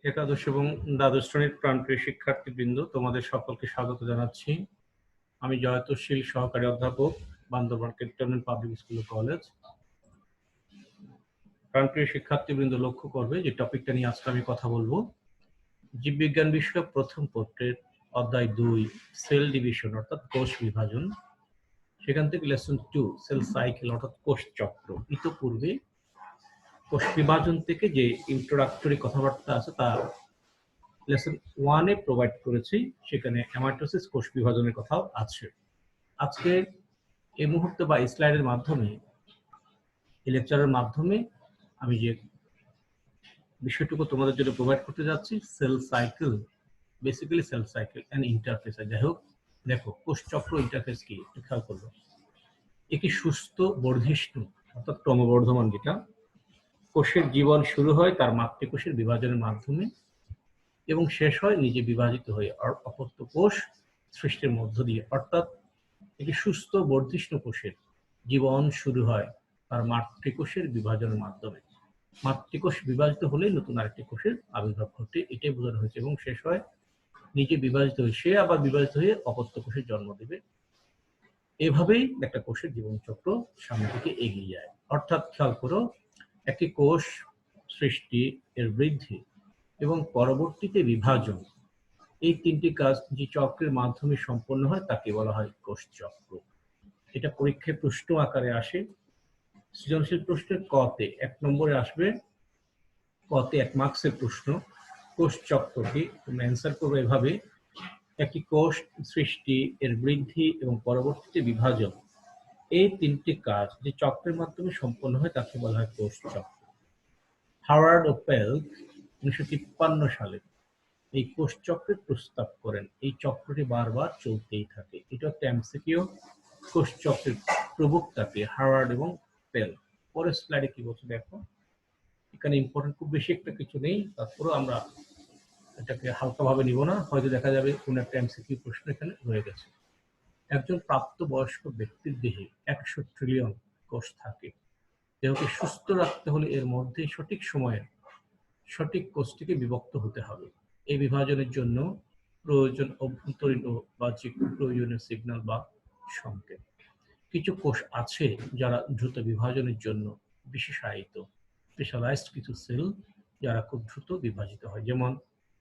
একাদশ এবং দ্বাদশ শ্রেণীর প্রাণপ্রিয় শিক্ষার্থীবৃন্দ, তোমাদের সকলকে স্বাগত জানাচ্ছি। আমি জয়তশীল, সহকারী অধ্যাপক, বান্দরবান ক্যান্টনমেন্ট পাবলিক স্কুল ও কলেজ। প্রাণপ্রিয় শিক্ষার্থীবৃন্দ, লক্ষ্য করবে যে টপিকটা নিয়ে আজকে আমি কথা বলবো, জীববিজ্ঞান বিষয়ক প্রথম পত্রের অধ্যায় 2 সেল ডিভিশন অর্থাৎ কোষ বিভাজন, সেখান থেকে লেসন 2 সেল সাইকেল অর্থাৎ কোষ চক্র। ইতোপূর্বে কোষ বিভাজন থেকে যে ইন্ট্রোডাক্টরি কথাবার্তা আছে তা লেসন 1-এ প্রোভাইড করেছি, সেখানে অ্যামাইটোসিস কোষ বিভাজনের কথাও আছে। আজকে এই মুহূর্তে বা স্লাইডের মাধ্যমে, এই লেকচারের মাধ্যমে আমি যে বিষয়টুকু তোমাদের জন্য প্রোভাইড করতে যাচ্ছি, cell cycle, basically cell cycle and interface. যাই হোক, দেখো কোষ চক্র ইন্টারফেস কি একটু খেয়াল করবো। একটি সুস্থ বর্ধিষ্ণু অর্থাৎ ক্রমবর্ধমান যেটা কোষের জীবন শুরু হয় তার মাতৃকোষের বিভাজনের মাধ্যমে এবং শেষ হয় নিজে বিভাজিত হয়ে অপত্য কোষ সৃষ্টির মধ্য দিয়ে। অর্থাৎ একটি সুস্থ বর্ধিষ্ণু কোষের জীবন শুরু হয় তার মাতৃকোষের বিভাজনের মাধ্যমে। মাতৃকোষ বিভাজিত হলেই নতুন আরেকটি কোষের আবির্ভাব ঘটে, এটাই বোঝানো হয়েছে। এবং শেষ হয় নিজে বিভাজিত হয়ে সে আবার বিভাজিত হয়ে অপত্য কোষের জন্ম দেবে। এভাবেই একটা কোষের জীবনচক্র সামনে থেকে এগিয়ে যায়। অর্থাৎ খেয়াল করো, একটি কোষ সৃষ্টি, এর বৃদ্ধি এবং পরবর্তীতে বিভাজন, এই তিনটি কাজ যে চক্রের মাধ্যমে সম্পন্ন হয় তাকে বলা হয় কোষ চক্র। এটা পরীক্ষায় প্রশ্ন আকারে আসে। সৃজনশীল প্রশ্নের কতে 1 নম্বরে আসবে, কতে 1 মার্কসের প্রশ্ন, কোষ চক্রটি তুমি অ্যান্সার করবে এভাবে: একটি কোষ সৃষ্টি, এর বৃদ্ধি এবং পরবর্তীতে বিভাজন, এই তিনটি কাজ যে চক্রের মাধ্যমে সম্পন্ন হয় তাকে বলা হয় কোষ চক্র। হাওয়ার্ড ও পেল্ক 1953 সালে এই কোষ চক্রের প্রস্তাব করেন। এই চক্রটি বারবার চলতেই থাকে। এটা একটা এমসিকিউ। কোষ চক্রের প্রবক্তাকে হাওয়ার্ড এবং পেল। পরের স্লাইডে কি বলছে দেখো, এখানে ইম্পর্টেন্ট খুব বেশি একটা কিছু নেই, তারপরেও আমরা এটাকে হালকাভাবে নিব না, হয়তো দেখা যাবে কোন একটা এমসিকিউ প্রশ্ন এখানে রয়ে গেছে। একজন প্রাপ্তবয়স্ক ব্যক্তির দেহে 100 ট্রিলিয়ন কোষ থাকে। দেহকে সুস্থ রাখতে হলে এর মধ্যে সঠিক সময়ে সঠিক কোষটিকে বিভক্ত হতে হবে। এই বিভাজনের জন্য প্রয়োজন অভ্যন্তরীণ ও বাহ্যিক প্রয়োজনীয় সিগন্যাল বা সংকেত। কিছু কোষ আছে যারা দ্রুত বিভাজনের জন্য বিশেষায়িত, স্পেশালাইজড কিছু সেল যারা খুব দ্রুত বিভাজিত হয়। যেমন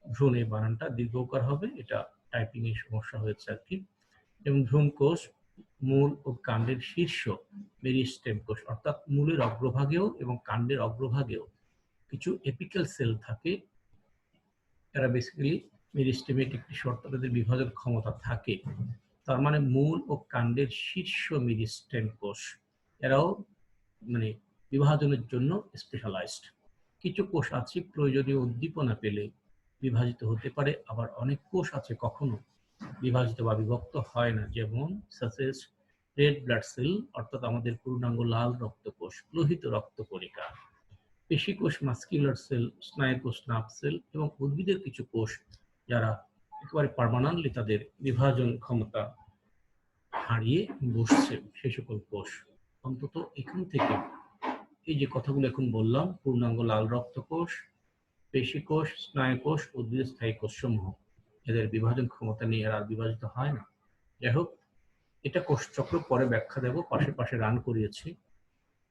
ভ্রূণে, বানানটা দীর্ঘকার হবে, এটা টাইপিং এর সমস্যা হয়েছে আর কি। যেমন ভ্রূণ কোষ, মূল ও কাণ্ডের শীর্ষ মেরিস্টেম কোষ অর্থাৎ মূলের অগ্রভাগেও এবং কাণ্ডের অগ্রভাগেও কিছু এপিক্যাল সেল থাকে। এরা বেসিক্যালি মেরিস্টেমের একটি শর্ত, তাদের বিভাজন ক্ষমতা থাকে। তার মানে মূল ও কাণ্ডের শীর্ষ মেরিস্টেম কোষ, এরাও মানে বিভাজনের জন্য স্পেশালাইজড। কিছু কোষ আছে প্রয়োজনীয় উদ্দীপনা পেলে বিভাজিত হতে পারে, আবার অনেক কোষ আছে কখনো বিভাজিত বা বিভক্ত হয় না। যেমন সাসেস রেড ব্লাড সেল অর্থাৎ আমাদের পূর্ণাঙ্গ লাল রক্ত কোষ, লোহিত রক্ত কণিকা, পেশি কোষ, মাস্কুলার সেল, স্নায়ু কোষ, নার্ভ সেল এবং উদ্ভিদের কিছু কোষ যারা একেবারে পার্মানেন্টলি তাদের বিভাজন ক্ষমতা হারিয়ে বসছে, সেই সকল কোষ। অন্তত এখান থেকে এই যে কথাগুলো এখন বললাম, পূর্ণাঙ্গ লাল রক্ত কোষ, পেশি কোষ, স্নায়ু কোষ, উদ্ভিদের স্থায়ী কোষ সমূহ, এদের বিভাজন ক্ষমতা নিয়ে এরা বিভাজিত হয় না। যাই হোক, এটা কোষচক্র পরে ব্যাখ্যা দেব, পাশে পাশে রান করিয়েছি।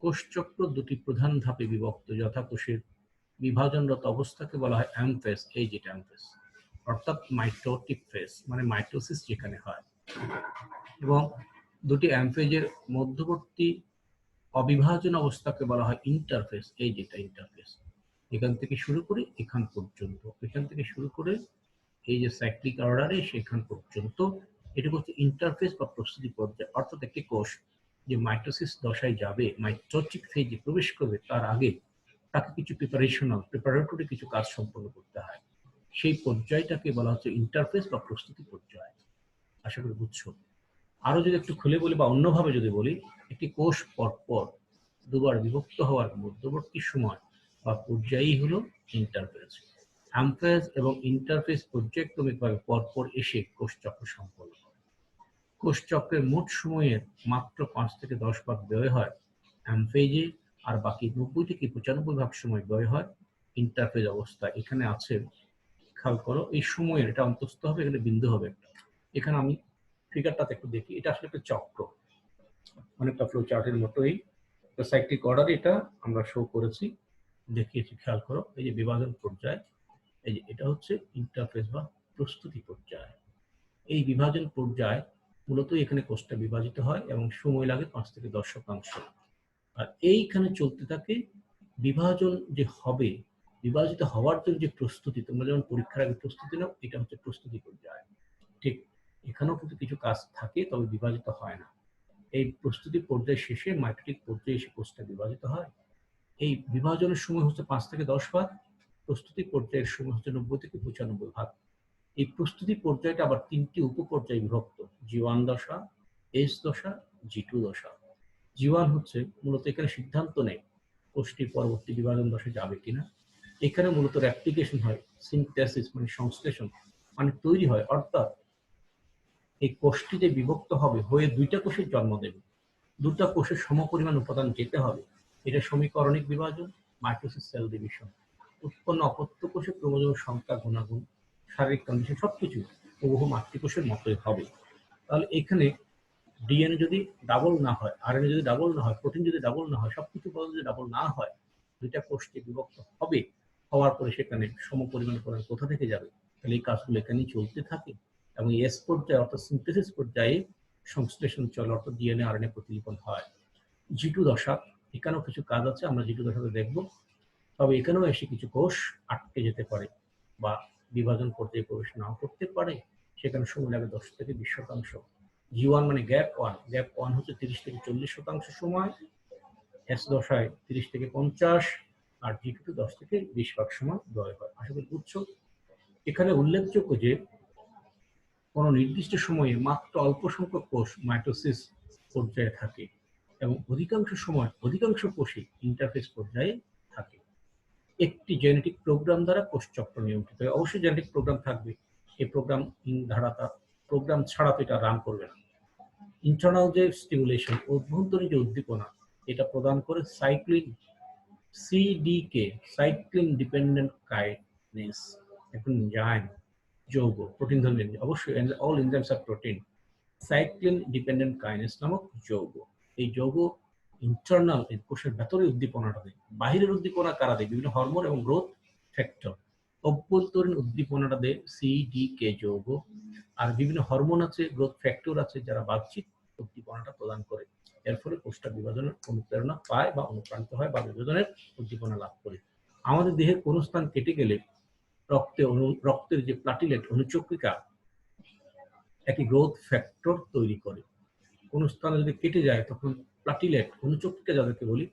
কোষচক্র দুটি প্রধান ধাপে বিভক্ত, যথা কোষের বিভাজনরত অবস্থাকে বলা হয় অ্যামফেজ, এই যেটা অ্যামফেজ, অর্থাৎ মাইটোটিক ফেজ, মানে মাইটোসিস যেখানে হয়, এবং দুটি অ্যামফেজের মধ্যবর্তী অবিভাজন অবস্থাকে বলা হয় ইন্টারফেস, এই যেটা ইন্টারফেস। এখান থেকে শুরু করে এখান পর্যন্ত, এখান থেকে শুরু করে এই যে সাইক্লিক অর্ডারে সেখান পর্যন্ত, এটা হচ্ছে ইন্টারফেস বা প্রস্তুতি পর্যায়। অর্থাৎ একটি কোষ যে মাইটোসিস দশায় যাবে, মাইটোটিক ফেজে প্রবেশ করবে, তার আগে তাকে কিছু প্রিপারেটরি কিছু কাজ সম্পন্ন করতে হয়। সেই পর্যায়টাকে বলা হচ্ছে ইন্টারফেস বা প্রস্তুতি পর্যায়। আশা করি বুঝছো। আরো যদি একটু খুলে বলি বা অন্যভাবে যদি বলি, একটি কোষ পরপর দুবার বিভক্ত হওয়ার মধ্যবর্তী সময় বা পর্যায়ই হলো ইন্টারফেজ। অ্যামফেজ এবং ইন্টারফেজ পর্যায়ক্রমিকভাবে পরপর এসে কোষচক্র সম্পন্ন হয়। কোষচক্রের মোট সময়ের মাত্র 5 থেকে 10 ভাগ ব্যয় হয় অ্যামফেজে, আর বাকি 90 থেকে 95 ভাগ সময় ব্যয় হয় ইন্টারফেজ অবস্থা এখানে আছে, খেয়াল করো এই সময়ের এটা অন্তস্থ হবে, এখানে বিন্দু হবে একটা। এখানে আমি ফিগারটাতে একটু দেখি, এটা আসলে একটা চক্র, অনেকটা ফ্লো চার্টের মতোই সাইক্লিক অর্ডার এটা আমরা শো করেছি, দেখিয়েছি। খেয়াল করো এই যে বিভাজন পর্যায়, এই যে এটা হচ্ছে ইন্টারফেস বা প্রস্তুতি পর্যায়। এই বিভাজন পর্যায় মূলত এখানে কোষটা বিভাজিত হয় এবং সময় লাগে 5 থেকে 10 শতাংশ। আর এইখানে চলতে থাকে বিভাজন যে হবে, বিভাজিত হওয়ার জন্য যে প্রস্তুতি, তোমরা যেমন পরীক্ষার আগে প্রস্তুতি নাও, এটা হচ্ছে প্রস্তুতি পর্যায়। ঠিক এখানেও কিন্তু কিছু কাজ থাকে, তবে বিভাজিত হয় না। এই প্রস্তুতি পর্যায় শেষে মাইটোটিক পর্যায়ে এসে কোষটা বিভাজিত হয়। এই বিভাজনের সময় হচ্ছে 5 থেকে 10 ভাগ, প্রস্তুতি পর্যায়ের সময় হচ্ছে 90 থেকে 95 ভাগ। এই প্রস্তুতি পর্যায়টা আবার 3টি উপপর্যায়ে বিভক্ত, জি1 দশা, এস দশা, জি2 দশা। জি1 হচ্ছে মূলত এখানে সিদ্ধান্ত নেয় কোষটি পরবর্তী বিভাজন দশায় যাবে কিনা। এখানে মূলত রেপ্লিকেশন হয়, সিনথেসিস মানে সংশ্লেষণ মানে তৈরি হয়, অর্থাৎ এই কোষটি যে বিভক্ত হবে হয়ে 2টা কোষের জন্ম দেবে, 2টা কোষের সমপরিমাণ উপাদান যেতে হবে, এটা সমীকরণিক বিভাজন, মাইটোসিস সেল ডিভিশন। উৎপন্ন অপত্য কোষে ক্রোমোজোমের সংখ্যা, গুণাগুণ, শারীরিক কন্ডিশন সবকিছু হুবহু মাতৃকোষের মতোই হবে। তাহলে এখানে ডিএনএ যদি ডাবল না হয়, আরএনএ যদি ডাবল না হয়, প্রোটিন যদি ডাবল না হয়, সবকিছু যদি ডাবল না হয়, 2টা কোষটি বিভক্ত হবে, হওয়ার পরে সেখানে সমপরিমাণ উপাদান কোথা থেকে যাবে, তাহলে এই কাজগুলো এখানেই চলতে থাকে। এবং এস পর্যায়ে অর্থাৎ সিনথেসিস পর্যায়ে সংশ্লেষণ চলে, অর্থাৎ ডিএনএ আরএনএ প্রতিলিপন হয়। জি2 দশা, এখানেও কিছু কাজ আছে, আমরা জি2 দশাতে দেখব। তবে এখানেও এসে কিছু কোষ আটকে যেতে পারে বা বিভাজন পর্যায়ে প্রবেশ নাও করতে পারে, সেখানে সময় লাগে 10 থেকে 20 শতাংশ। জি1 মানে গ্যাপ ওয়ান, গ্যাপ ওয়ান হচ্ছে 30 থেকে 40 শতাংশ সময়, এস দশায় 30 থেকে 50, আর জি2 10 থেকে 20 ভাগ সময় ব্যয় হয়। আশা করি বুঝছো। এখানে উল্লেখযোগ্য যে কোনো নির্দিষ্ট সময়ে মাত্র অল্প সংখ্যক কোষ মাইটোসিস পর্যায়ে থাকে এবং অধিকাংশ সময় অধিকাংশ কোষই ইন্টারফেস পর্যায়ে থাকে। একটি জেনেটিক প্রোগ্রাম দ্বারা কোষ চক্র নিয়ন্ত্রিত হয়। অবশ্যই জেনেটিক প্রোগ্রাম থাকবে, এই প্রোগ্রাম ধারাটা প্রোগ্রাম ছাড়া তো এটা রান করবে না। ইন্টারনাল যে স্টিমুলেশন, অভ্যন্তরীণ যে উদ্দীপনা, এটা প্রদান করে সাইক্লিন সিডিকে, সাইক্লিন ডিপেন্ডেন্ট কাইনেস, এখন এনজাইম, যৌগ, প্রোটিন ধর্মী, অবশ্যই অল এনজাইমস আর প্রোটিন। সাইক্লিন ডিপেন্ডেন্ট কাইনেস নামক যৌগ, এই যৌগ ইন্টারনাল কোষের ভেতরে উদ্দীপনাটা দেয়। বাহিরের উদ্দীপনা কারা দেয়? বিভিন্ন হরমোন এবং গ্রোথ ফ্যাক্টর। অভ্যন্তরীণ উদ্দীপনাটা দেয় সিডিকে যৌগ, আর বিভিন্ন হরমোন আছে, গ্রোথ ফ্যাক্টর আছে, যারা বাহ্যিক উদ্দীপনাটা প্রদান করে। এর ফলে কোষটা বিভাজনের অনুপ্রেরণা পায় বা অনুপ্রাণিত হয় বা বিভাজনের উদ্দীপনা লাভ করে। আমাদের দেহের কোনো স্থান কেটে গেলে রক্তের যে প্লাটিলেট অনুচক্রিকা একই গ্রোথ ফ্যাক্টর তৈরি করে। কোন স্থানে যদি কেটে যায় তখন প্লাটিলেট অনুচক্রিকা যাদেরকে বলি,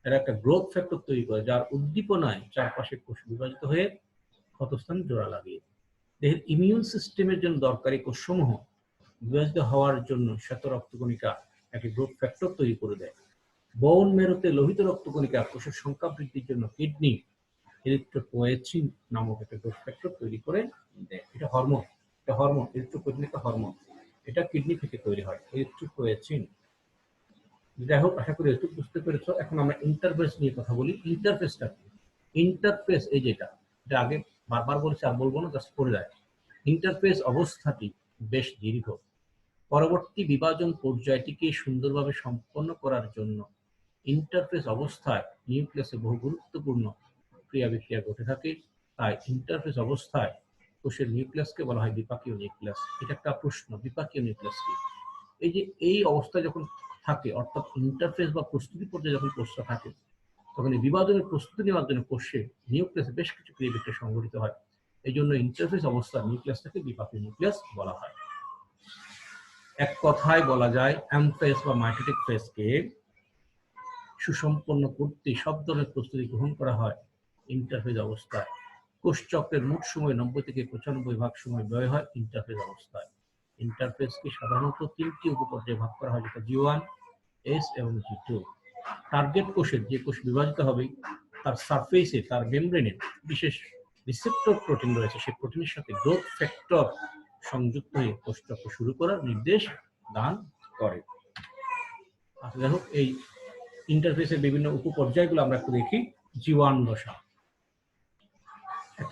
এরা একটা গ্রোথ ফ্যাক্টর তৈরি করে, যার উদ্দীপনায় চারপাশে কোষ বিভাজিত হয়ে ক্ষতস্থান জোড়া লাগে। দেহের ইমিউন সিস্টেমের জন্য দরকারি কোষসমূহ বিভাজিত হওয়ার জন্য শ্বেত রক্তকণিকা একটি গ্রোথ ফ্যাক্টর তৈরি করে দেয়। বোন মেরুতে লোহিত রক্তকণিকা কোষের সংখ্যা বৃদ্ধির জন্য কিডনি এরিথ্রোপোয়েচিন নামক একটা গ্রোথ ফ্যাক্টর তৈরি করে দেয়। এটা হরমোন, এটা হরমোন, এরিথ্রোপোয়েচিন একটা হরমোন, এটা কিডনি থেকে তৈরি হয়, এরিথ্রোপোয়েচিন। যাই হোক, আশা করি এটুকু বুঝতে পেরেছো। এখন আমরা ইন্টারফেস নিয়ে কথা বলি। ইন্টারফেসটা কি? ইন্টারফেস এই যেটা, এটা আগে বারবার বলেছি আর বলবো না, জাস্ট পড়ে যায়। ইন্টারফেস অবস্থাটি বেশ দীর্ঘ। পরবর্তী বিভাজন পর্যায়টিকে সুন্দরভাবে সম্পন্ন করার জন্য ইন্টারফেস অবস্থায় নিউক্লিয়াসে বহু গুরুত্বপূর্ণ ক্রিয়া বিক্রিয়া ঘটে থাকে। তাই ইন্টারফেস অবস্থায় কোষের নিউক্লিয়াসকে বলা হয় বিপাকীয় নিউক্লিয়াস। এটা একটা প্রশ্ন, বিপাকীয় নিউক্লিয়াস কি? এই যে এই অবস্থায় যখন থাকে, অর্থাৎ ইন্টারফেস বা প্রস্তুতি পর্যায়ে যখন কোষটা থাকে, তখন এই বিভাজনের প্রস্তুতি নেওয়ার জন্য কোষে নিউক্লিয়াসে বেশ কিছু ক্রিয়া বিক্রিয়া সংঘটিত হয়। এই জন্য ইন্টারফেস অবস্থায় নিউক্লিয়াসটাকে বিপাকীয় নিউক্লিয়াস বলা হয়। এক কথায় বলা যায় অ্যামফেস বা মাইটোটিক ফেজকে সুসম্পন্ন করতে সব ধরনের প্রস্তুতি গ্রহণ করা হয় ইন্টারফেজ অবস্থায়। কোষ চক্রের মোট সময় 90 থেকে 95 ভাগ সময় ব্যয় হয় ইন্টারফেজ অবস্থায়। ইন্টারফেজকে সাধারণত 3টি উপপর্যায়ে ভাগ করা হয়, যেটা জি1, এস এবং জি2। টার্গেট কোষের যে কোষ বিভাজিত হবে তার সারফেসে, তার মেমব্রেনে বিশেষ রিসেপ্টর প্রোটিন রয়েছে, সেই প্রোটিনের সাথে গ্রোথ ফ্যাক্টর সংযুক্ত হয়ে কোষ চক্র শুরু করার নির্দেশ দান করে। যাই হোক, এই ইন্টারফেসের বিভিন্ন উপপর্যায়গুলো আমরা একটু দেখি। জি1 দশা,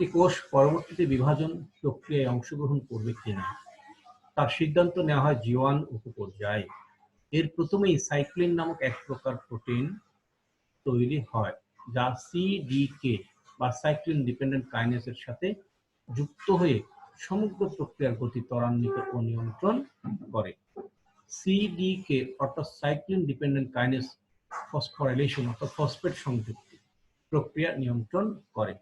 একটি কোষ পরবর্তীতে বিভাজন প্রক্রিয়ায় অংশগ্রহণ করবে কিনা তার সিদ্ধান্ত নেওয়া হয় জি1 উপপর্যায়ে। এর প্রথমেই সাইক্লিন নামক এক প্রকার প্রোটিন তৈরি হয় যা সিডিকে বা সাইক্লিন ডিপেন্ডেন্ট কাইনেসের সাথে যুক্ত হয়ে সমগ্র প্রক্রিয়ার গতি ত্বরান্বিত ও নিয়ন্ত্রণ করে। সিডিকে অর্থাৎ সাইক্লিন ডিপেন্ডেন্ট কাইনেস ফসফোরাইলেশন অর্থাৎ ফসফেট সংযুক্তি প্রক্রিয়া নিয়ন্ত্রণ করে।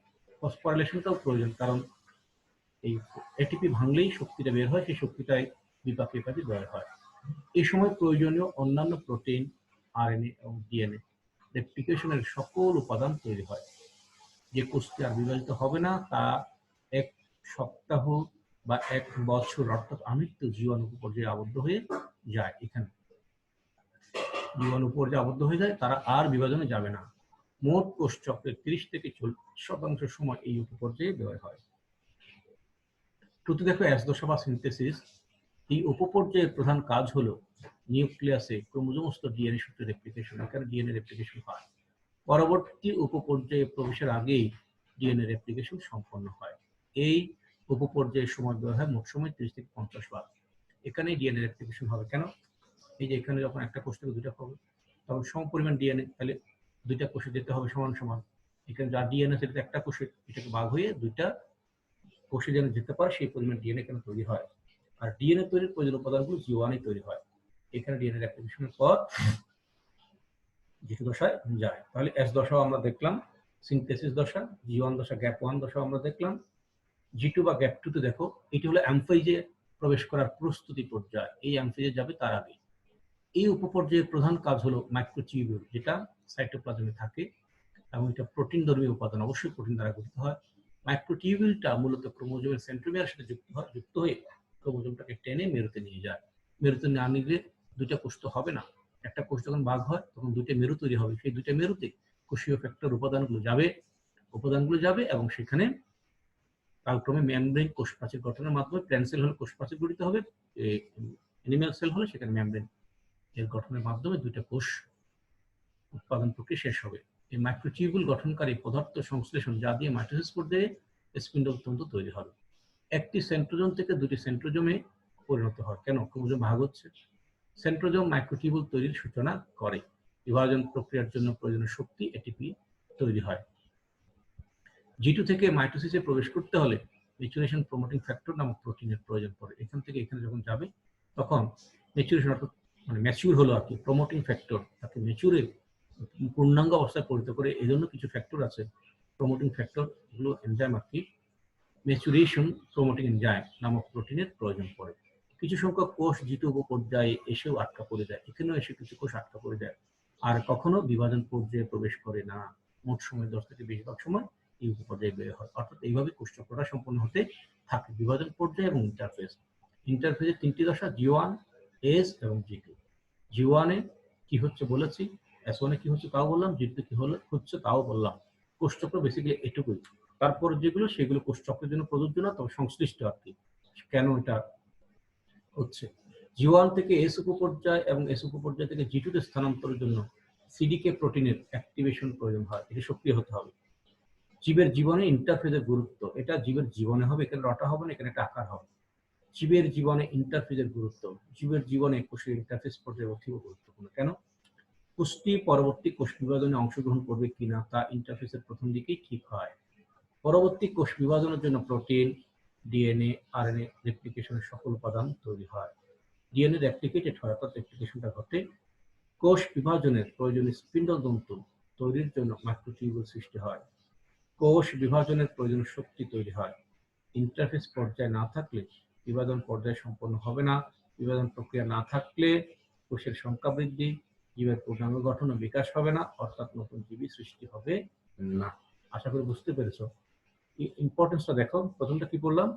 ফসফোরাইলেশনটাও প্রয়োজন, কারণ এই এটিপি ভাঙলেই শক্তিটা বের হয়, সেই শক্তিটাই বিপাকীয় কাজে ব্যবহার হয়। এই সময় প্রয়োজনীয় অন্যান্য প্রোটিন, আরএনএ এবং ডিএনএ রেপ্লিকেশনের সকল উপাদান তৈরি হয়। যে কোষটি আর বিভাজিত হবে না তা 1 সপ্তাহ বা 1 বছর অর্থাৎ আমৃত্যু জীবাণু উপপর্যায়ে আবদ্ধ হয়ে যায়। এখানে জীবাণু উপপর্যায়ে আবদ্ধ হয়ে যায়, তারা আর বিভাজনে যাবে না। মোট কোষ চক্রের 30 থেকে 40% সময় এই উপপর্যায়ে ব্যয় হয়। দেখো এস দশা বা সিনথেসিস। এই উপপর্যায়ের প্রধান কাজ হলো নিউক্লিয়াসে ক্রোমোজোমস্থ ডিএনএ সূত্রে রেপ্লিকেশন। এখানে ডিএনএ রেপ্লিকেশন হয়। পরবর্তী উপপর্যায়ে প্রবেশের আগেই ডিএনএ রেপ্লিকেশন সম্পন্ন হয়। এই উপপর্যায়ের সময় ব্যয় হয় মোট সময় 30 থেকে 50 বার। এখানে ডিএনএ রেপ্লিকেশন হবে কেন? এই যে এখানে যখন একটা কোষ থেকে দুইটা হবে তখন সম পরিমাণ ডিএনএ, তাহলে দুইটা কোষে যেতে হবে সমান সমান। এখানে যা ডিএনএ সেটা একটা কোষে, এটাকে ভাগ হয়ে দুইটা কোষে যেন যেতে পারে সেই পরিমাণ ডিএনএ এখানে তৈরি হয়। আর ডিএনএ তৈরির প্রয়োজনীয় উপাদানগুলো জি1 তৈরি হয়। এখানে ডিএনএ রেপ্লিকেশনের পর জি2 দশায় যায়। তাহলে এস দশাও আমরা দেখলাম, সিনথেসিস দশা, জি1 দশা, গ্যাপ 1 দশাও আমরা দেখলাম। জি2 বা গ্যাপ 2 তে দেখো এটি হলো অ্যামফেজে প্রবেশ করার প্রস্তুতি পর্যায়। এই অ্যামফেজে যাবে তার আগে। এই উপপর্যায়ের প্রধান কাজ হলো মাইক্রোটিউবিউল, যেটা সাইটোপ্লাজমে থাকে এবং এটা প্রোটিন ধর্মী উপাদান, অবশ্যই প্রোটিন দ্বারা গঠিত হয়। মাইক্রোটিউবিউলটা মূলত ক্রোমোজোমের সেন্ট্রোমিয়ারের সাথে যুক্ত হয়ে ক্রোমোজোমটাকে টেনে মেরুতে নিয়ে যায়। মেরুতে না নিলে দুইটা কোষ তো হবে না। একটা কোষ যখন ভাগ হয় তখন দুইটা মেরু তৈরি হবে। সেই দুইটা মেরুতে কোষীয় ফ্যাক্টর উপাদানগুলো যাবে এবং সেখানে কালক্রমে মেমব্রেন কোষ প্রাচীর গঠনের মাধ্যমে, প্ল্যান্ট সেল হলে কোষ প্রাচীর গঠিত হবে, অ্যানিমাল সেল হলে সেখানে মেমব্রেন এর গঠনের মাধ্যমে দুইটা কোষ উৎপাদন প্রক্রিয়া শেষ হবে। এই মাইক্রোটিউবুল গঠনকারী পদার্থ সংশ্লেষণ যা দিয়ে মাইটোসিস পর্যায়ে স্পিন্ডল তন্তু তৈরি হবে। একটি সেন্ট্রোজোম থেকে দুটি সেন্ট্রোজোমে পরিণত হয়। কেন? ক্রোমোজোম ভাগ হচ্ছে। সেন্ট্রোজোম মাইক্রোটিউবুল তৈরির সূচনা করে। বিভাজন প্রক্রিয়ার জন্য প্রয়োজনীয় শক্তি এটিপি তৈরি হয়। জি2 থেকে মাইটোসিসে প্রবেশ করতে হলে ম্যাচুরেশন প্রমোটিং ফ্যাক্টর নামক প্রোটিনের প্রয়োজন পড়ে। এখান থেকে এখানে যখন যাবে তখন ম্যাচুরেশন অর্থাৎ ম্যাচিউর হলো আর কি, প্রমোটিং ফ্যাক্টর তাকে ম্যাচিউরে পূর্ণাঙ্গ অবস্থায় পরিণত করে। এই জন্য কিছু ফ্যাক্টর আছে, প্রমোটিং ফ্যাক্টর, এগুলো এনজাইম আর কি, ম্যাচুরেশন প্রমোটিং এনজাইম নামক প্রোটিনের প্রয়োজন পড়ে। কিছু সংখ্যক কোষ জি2 উপপর্যায়ে এসেও আটকা পড়ে যায়। এখানেও এসে কিছু কোষ আটকা পড়ে যায়, আর কখনো বিভাজন পর্যায়ে প্রবেশ করে না। মোট সময় 10 থেকে 20 ভাগ সময় এই উপপর্যায়ে বের হয়। অর্থাৎ এইভাবে কোষ চক্রটা সম্পন্ন হতে থাকে, বিভাজন পর্যায়ে এবং ইন্টারফেজ। ইন্টারফেজের 3টি দশা, জি1, এস এবং জি2। জি1 এ কি হচ্ছে বলেছি, এস1 এ কি হচ্ছে তাও বললাম, জি2 কি হচ্ছে তাও বললাম। কোষ চক্র বেসিক্যালি এটুকুই। তারপর যেগুলো সেগুলো কোষ চক্রের জন্য প্রযোজ্য না, তবে সংশ্লিষ্ট আর কি, কেন এটা হচ্ছে। জি1 থেকে এস উপপর্যায় এবং এস উপপর্যায় থেকে জি2 তে স্থানান্তরের জন্য সিডিকে প্রোটিনের অ্যাক্টিভেশন প্রয়োজন হয়, এটি সক্রিয় হতে হবে। জীবের জীবনে ইন্টারফেজের গুরুত্ব, এটা জীবের জীবনে হবে, এখানে রটা হবে না, এখানে একটা আকার হবে। জীবের জীবনে ইন্টারফেজের গুরুত্ব, জীবের জীবনে কোষের ইন্টারফেজ পর্যায়ে অতীব গুরুত্বপূর্ণ। কেন? কোষটি পরবর্তী কোষ বিভাজনে অংশগ্রহণ করবে কিনা তা ইন্টারফেসের প্রথম দিকেই ঠিক হয়। পরবর্তী কোষ বিভাজনের জন্য প্রোটিন, ডিএনএ, আরএনএ রেপ্লিকেশনের সকল উপাদান তৈরি হয়। ডিএনএ রেপ্লিকেটেড হয়, অর্থাৎ রেপ্লিকেশনটা ঘটে। কোষ বিভাজনের প্রয়োজনীয় স্পিন্ডল তন্তু তৈরির জন্য মাইক্রোটিউবুল সৃষ্টি হয়। কোষ বিভাজনের প্রয়োজনীয় শক্তি তৈরি হয়। ইন্টারফেস পর্যায়ে না থাকলে বিভাজন পর্যায়ে সম্পন্ন হবে না। বিভাজন প্রক্রিয়া না থাকলে কোষের সংখ্যা বৃদ্ধি, জীবের পূর্ণাঙ্গ গঠন ও বিকাশ হবে না, অর্থাৎ নতুন জীবী সৃষ্টি হবে না। আশা করি বুঝতে পেরেছ। ইম্পর্টেন্সটা দেখো, প্রথমটা কি বললাম,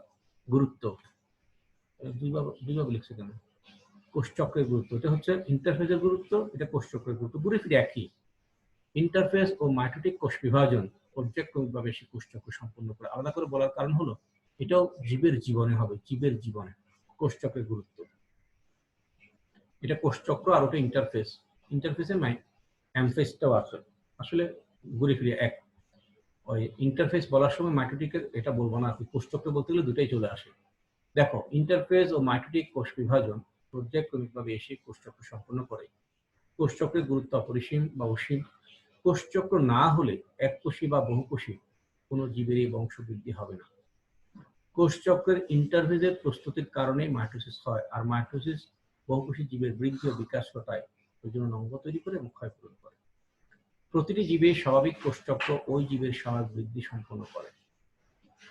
গুরুত্ব, দুইভাবে লিখছে কেন? কোষ চক্রের গুরুত্ব, এটা হচ্ছে ইন্টারফেসের গুরুত্ব, এটা কোষ চক্রের গুরুত্ব, ঘুরে ফিরে একই। ইন্টারফেস ও মাইটোটিক কোষ বিভাজন পর্যায়ক্রমিকভাবে সে কোষ চক্র সম্পন্ন করে। আলাদা করে বলার কারণ হলো এটাও জীবের জীবনে হবে, জীবের জীবনে কোষ চক্রের গুরুত্ব। এটা কোষ চক্র আর ওটা ইন্টারফেস। ইন্টারফেসে অ্যামফেসটাও আছে, আসলে ঘুরে ফিরে এক। ওই ইন্টারফেস বলার সময় মাইটোটিকের এটা বলবো না, কোষচক্র বলতে গেলে দুটাই চলে আসে। দেখো, ইন্টারফেস ও মাইটোটিক কোষ বিভাজন পর্যায়ক্রমিকভাবে এসে কোষচক্র সম্পন্ন করে। কোষচক্রের গুরুত্ব অপরিসীম বা অসীম। কোষচক্র না হলে এককোষী বা বহুকোষী কোনো জীবেরই বংশবৃদ্ধি হবে না। কোষচক্রের ইন্টারফেজের প্রস্তুতির কারণে মাইটোসিস হয়, আর মাইটোসিস বহুকোষী জীবের বৃদ্ধি ও বিকাশ ঘটায়, প্রজনন অঙ্গ তৈরি করে এবং ক্ষয়পূরণ করে। প্রতিটি জীবের স্বাভাবিক কোষচক্র ওই জীবের স্বাভাবিক বৃদ্ধি সম্পন্ন করে।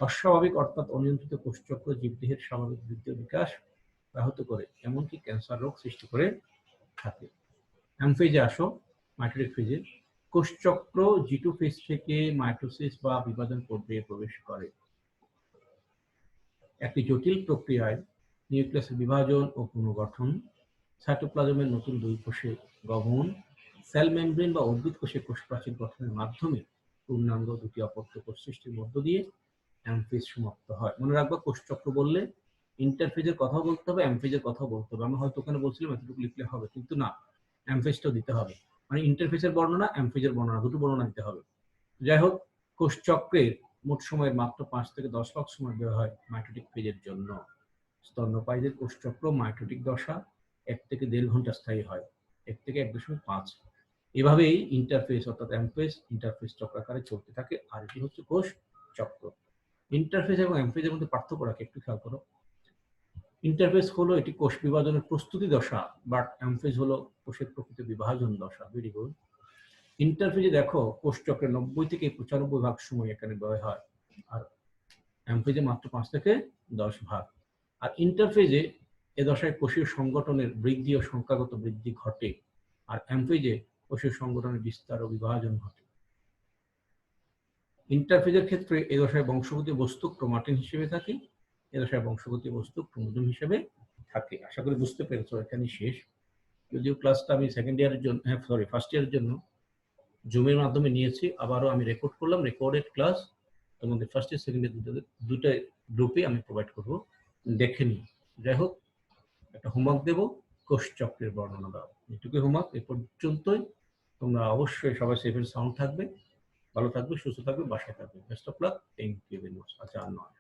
অস্বাভাবিক অর্থাৎ অনিয়ন্ত্রিত কোষচক্র জীবদেহের স্বাভাবিক বৃদ্ধি ও বিকাশ ব্যাহত করে, এমনকি ক্যান্সার রোগ সৃষ্টি করে থাকে। অ্যামফেজে আসো, মাইটোটিক ফেজে। কোষচক্র G2 ফেজ থেকে মাইটোসিস বা বিভাজন পর্যায়ে প্রবেশ করে। একটি জটিল প্রক্রিয়ায় নিউক্লিয়াসের বিভাজন ও পুনর্গঠন, সাইটোপ্লাজমের নতুন দুই কোষে গমন, সেল মেমব্রেন বা উদ্ভিদ কোষে কোষ প্রাচীর গঠনের মাধ্যমে পূর্ণাঙ্গ দুটি অপত্য কোষ সৃষ্টির মধ্য দিয়ে অ্যামফেজ সমাপ্ত হয়। মনে রাখবা, কোষচক্র বললে ইন্টারফেজের কথা বলতে হবে, অ্যামফেজের কথা বলতে হবে। আমি হয়তো ওখানে বলছিলাম এতটুকু লিখলে হবে, কিন্তু না, অ্যামফেজটাও দিতে হবে। মানে ইন্টারফেজের বর্ণনা, অ্যামফেজের বর্ণনা, দুটো বর্ণনা দিতে হবে। যাই হোক, কোষচক্রের মোট সময়ের মাত্র 5 থেকে 10 ভাগ সময় দেওয়া হয় মাইটোটিক ফেজের জন্য। স্তন্যপায়ীদের কোষচক্র মাইটোটিক দশা 1 থেকে 1.5 ঘন্টা স্থায়ী হয়, 1 থেকে 1.5। এভাবেই ইন্টারফেস অর্থাৎ অ্যামফেজ ইন্টারফেস চক্রাকারে চলতে থাকে, আর এটি হচ্ছে কোষ চক্র। ইন্টারফেস এবং অ্যামফেজের মধ্যে পার্থক্যটাকে একটু খেয়াল করো। ইন্টারফেস হলো এটি কোষ বিভাজনের প্রস্তুতি দশা, বাট অ্যামফেজ হলো কোষের প্রকৃত বিভাজন দশা। Very good. ইন্টারফেজে দেখো, কোষচক্রের 90 থেকে 95 ভাগ সময় এখানে ব্যয় হয়, আর অ্যামফেজে মাত্র 5 থেকে 10 ভাগ। আর ইন্টারফেজে এ দশায় কোষীয় সংগঠনের বৃদ্ধি ও সংখ্যাগত বৃদ্ধি ঘটে, আর অ্যামফেজে কোষীয় সংগঠনের বিস্তার ও বিভাজন ঘটে। ইন্টারফেজের ক্ষেত্রে এ দশায় বংশগতি বস্তু ক্রোমাটিন হিসেবে থাকে, এ দশায় বংশগতি বস্তু ক্রোমোজোম হিসেবে থাকে। আশা করি বুঝতে পেরেছো, এখানে শেষ। যদিও ক্লাসটা আমি ফার্স্ট ইয়ারের জন্য জুমের মাধ্যমে নিয়েছি, আবারও আমি রেকর্ড করলাম, রেকর্ডেড ক্লাস তোমাদের ফার্স্ট ইয়ার সেকেন্ড ইয়ার দুটো গ্রুপে আমি প্রোভাইড করব, দেখে নিই। যাই হোক, একটা হোমওয়ার্ক দেবো, কোষচক্রের বর্ণনা দাও। এটুকুই হোমওয়ার্ক। এ পর্যন্তই। তোমরা অবশ্যই সবাই সেফ এন্ড সাউন্ড থাকবে, ভালো থাকবে, সুস্থ থাকবে, বাসায় থাকবে। Best of luck. Thank you very much. আচ্ছা, আর নয়।